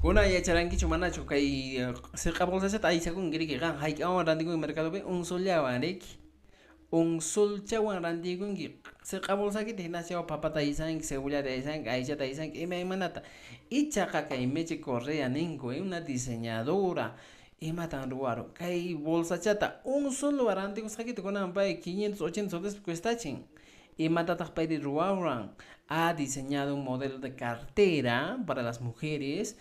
Kuna ya charankichu manachu kay sirqa bolsachata aysakun kiriki qan hayk'awan rantikun mercadopi unsullawan riki unsulchawan rantikunki sirqa bolsakita hinachawan papata aysanki cebollata aysanki aychata aysanki imaymanata ichaqa kay Meche Correa ninku una diseñadora imatan ruwaru kay bolsachata unsulwan rantikusqakita kunan pay 500 800 soles cuestachin imatataq payri ruwawan ha diseñado un modelo de cartera para las mujeres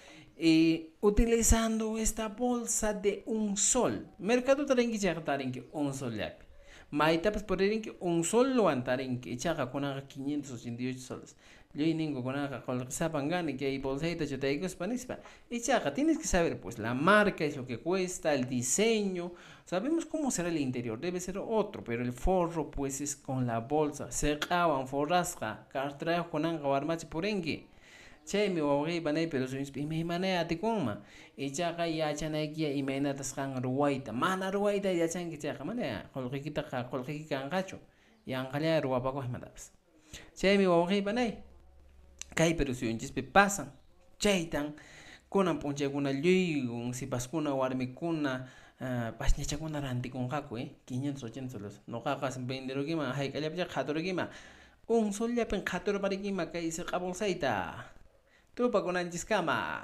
utilizando esta bolsa de un sol. Mercado tarinki chaqa tarinki un sol yapi. Maitapas puririnki un sol lo antarinki chaqa kunaqa 588 soles. Yo ningo kunaqa qolqisapan gani que hay bolsita chutaykuspa nispa. Y chaqa tienes que saber pues la marca es lo que cuesta, el diseño. Sabemos cómo será el interior, debe ser otro, pero el forro pues es con la bolsa. Se qawan forrasqa, cartrajo kunanqa warmachi purinki. Chaymi wawqiypanay pero suyispa imaymanay atikunman ichaqa yachanaykiya imaynatas qan ruwayta mana ruwayta yachanki chayqa mana qullqikitaqa qullqiki kanqachu yanqalla ruwapakuq imatapas chaymi wawqiypanay kay pero suyunchispi pasan chaytan kunan p'unchaykuna lluy sipaskuna warmikuna pashñachakuna rantikunqaku 500 800 soles nuqaqa venderukiman hayk'allapicha qhaturikima un sollapin qhaturparikima kay sirqa bolsayta tupakunanchiskama